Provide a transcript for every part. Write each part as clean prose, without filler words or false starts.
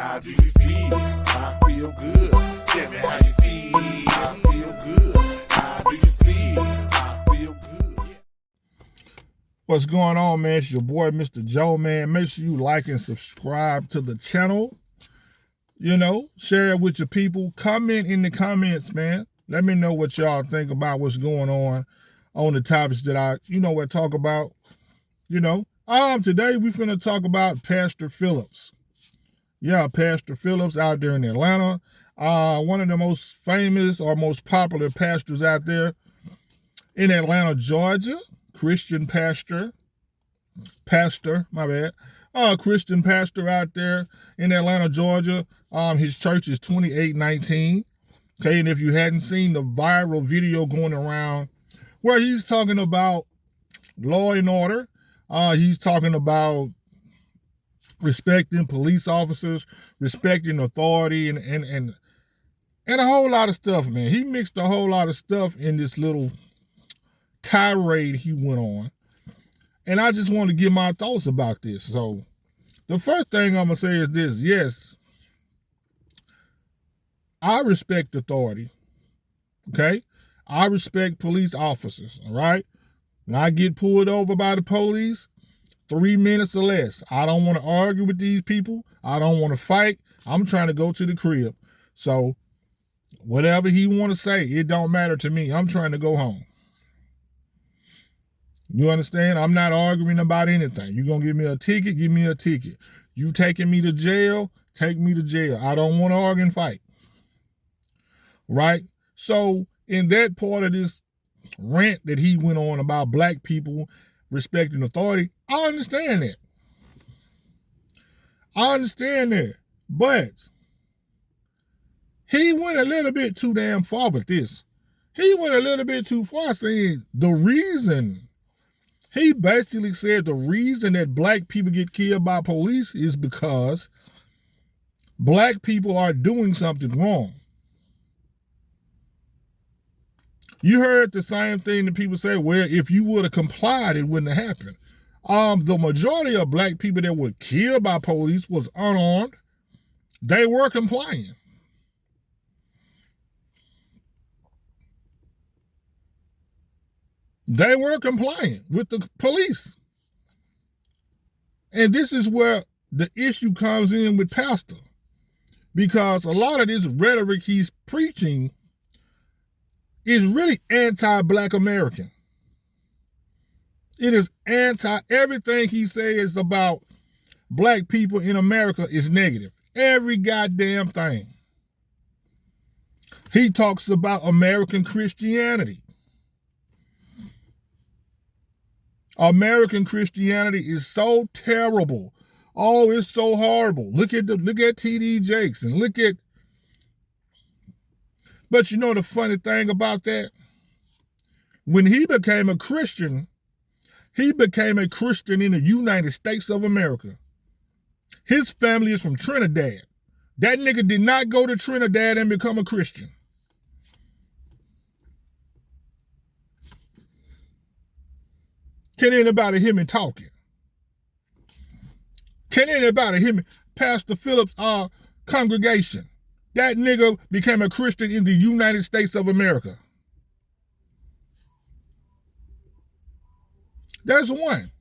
How do you feel? I feel good. Tell me how you feel. I feel good. How do you feel? I feel good. What's going on, man? It's your boy, Mr. Joe, man. Make sure you like and subscribe to the channel. Share it with your people. Comment in the comments, man. Let me know what y'all think about what's going on the topics that I, talk about. Today we finna talk about Pastor Phillips. Yeah, Pastor Phillips out there in Atlanta. One of the most famous or most popular pastors out there in Atlanta, Georgia. Christian pastor, Christian pastor out there in Atlanta, Georgia. His church is 2819. Okay, and if you hadn't seen the viral video going around where he's talking about law and order, he's talking about respecting police officers, respecting authority, and a whole lot of stuff, man. He mixed a whole lot of stuff in this little tirade he went on. And I just want to give my thoughts about this. So the first thing I'm going to say is this. Yes, I respect authority. Okay? I respect police officers. All right? When I get pulled over by the police, 3 minutes or less. I don't want to argue with these people. I don't want to fight. I'm trying to go to the crib. So whatever he want to say, it don't matter to me. I'm trying to go home. You understand? I'm not arguing about anything. You're going to give me a ticket, give me a ticket. You taking me to jail, take me to jail. I don't want to argue and fight. Right? So in that part of this rant that he went on about black people respecting authority, I understand that. But he went a little bit too damn far with this. He went a little bit too far saying he basically said the reason that black people get killed by police is because black people are doing something wrong. You heard the same thing that people say, well, if you would have complied, it wouldn't have happened. The majority of black people that were killed by police was unarmed. They were complying. They were compliant with the police. And this is where the issue comes in with Pastor. Because a lot of this rhetoric he's preaching is really anti-black American. It is everything he says about black people in America is negative. Every goddamn thing. He talks about American Christianity. American Christianity is so terrible. Oh, it's so horrible. Look at T.D. Jakes and But you know the funny thing about that? When he became a Christian in the United States of America. His family is from Trinidad. That nigga did not go to Trinidad and become a Christian. Can anybody hear me talking? Can anybody hear me? Pastor Phillips' congregation. That nigga became a Christian in the United States of America. That's one.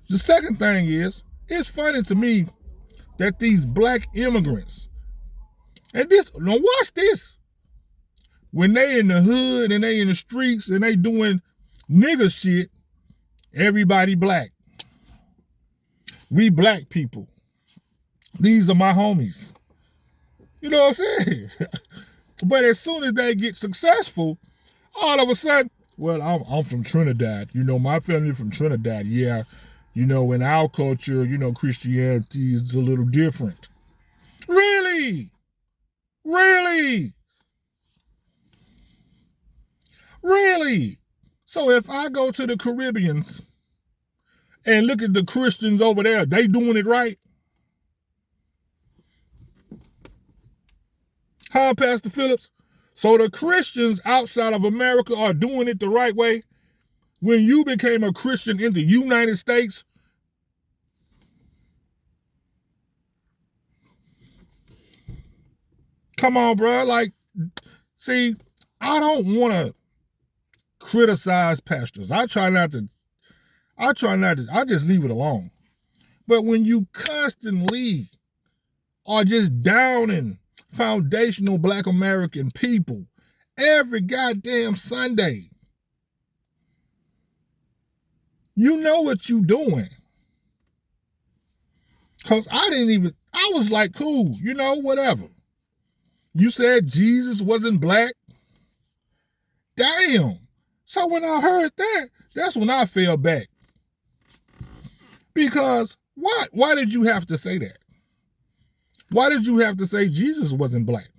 The second thing is, it's funny to me that these black immigrants, now watch this. When they in the hood and they in the streets and they doing nigger shit, everybody black. We black people. These are my homies. You know what I'm saying? But as soon as they get successful, all of a sudden, well, I'm from Trinidad. My family from Trinidad. Yeah. In our culture, Christianity is a little different. Really? Really? Really? So if I go to the Caribbeans and look at the Christians over there, they doing it right? Huh, Pastor Phillips? So the Christians outside of America are doing it the right way? When you became a Christian in the United States, Come on, bro. Like, see, I don't want to criticize pastors. I just leave it alone. But when you constantly are just downing foundational Black American people every goddamn Sunday, you know what you doing. Because I was like, cool, whatever. You said Jesus wasn't black? Damn. So when I heard that, that's when I fell back. Because why did you have to say that? Why did you have to say Jesus wasn't black?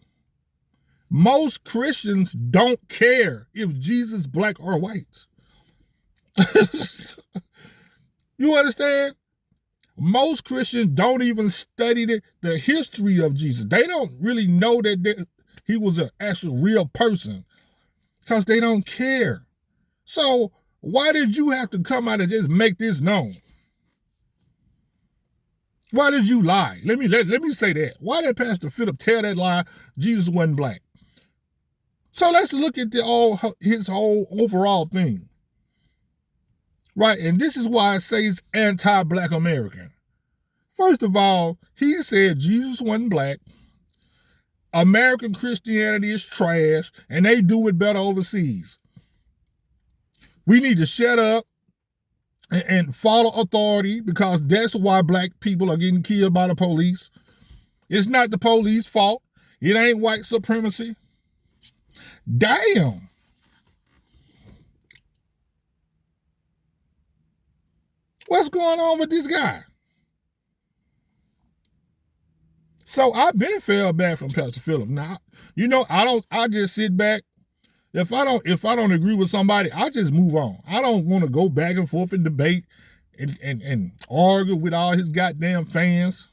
Most Christians don't care if Jesus is black or white. You understand? Most Christians don't even study the history of Jesus. They don't really know that he was an actual real person because they don't care. So why did you have to come out and just make this known? Why did you lie? Let me say that. Why did Pastor Philip tell that lie? Jesus wasn't black. So let's look at his whole overall thing. Right, and this is why I say it's anti-Black American. First of all, he said Jesus wasn't black. American Christianity is trash, and they do it better overseas. We need to shut up and follow authority because that's why black people are getting killed by the police. It's not the police fault. It ain't white supremacy. Damn. What's going on with this guy? So I've been fell back from Pastor Philip. Now, I just sit back. If I don't agree with somebody, I just move on. I don't want to go back and forth and debate and argue with all his goddamn fans.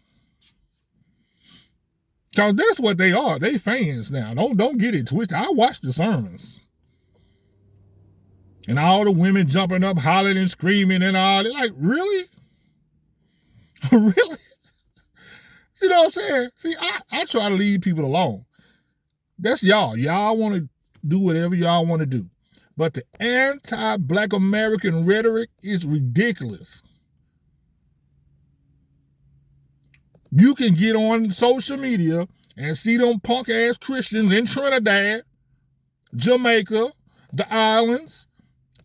Because that's what they are. They fans now. Don't get it twisted. I watch the sermons. And all the women jumping up, hollering and screaming and all. They're like, really? Really? You know what I'm saying? See, I try to leave people alone. That's y'all. Y'all want to do whatever y'all want to do. But the anti-Black American rhetoric is ridiculous. You can get on social media and see them punk-ass Christians in Trinidad, Jamaica, the islands,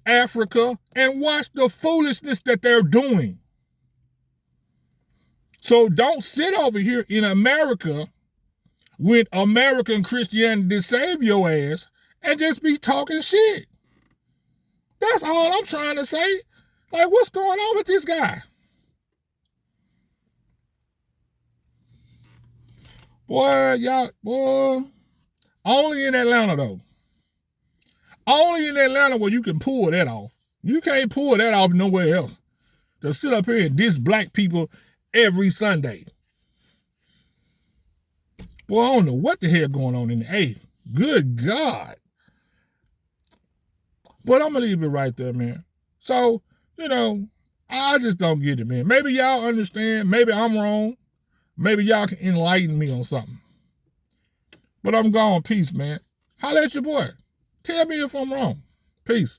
Africa, and watch the foolishness that they're doing. So don't sit over here in America with American Christianity to save your ass and just be talking shit. That's all I'm trying to say. Like, what's going on with this guy? Boy, only in Atlanta, though. Only in Atlanta where you can pull that off. You can't pull that off nowhere else. To sit up here and diss black people every Sunday. Boy, I don't know what the hell going on in the A. Good God. But I'm going to leave it right there, man. So, I just don't get it, man. Maybe y'all understand. Maybe I'm wrong. Maybe y'all can enlighten me on something. But I'm gone. Peace, man. Holla at your boy. Tell me if I'm wrong. Peace.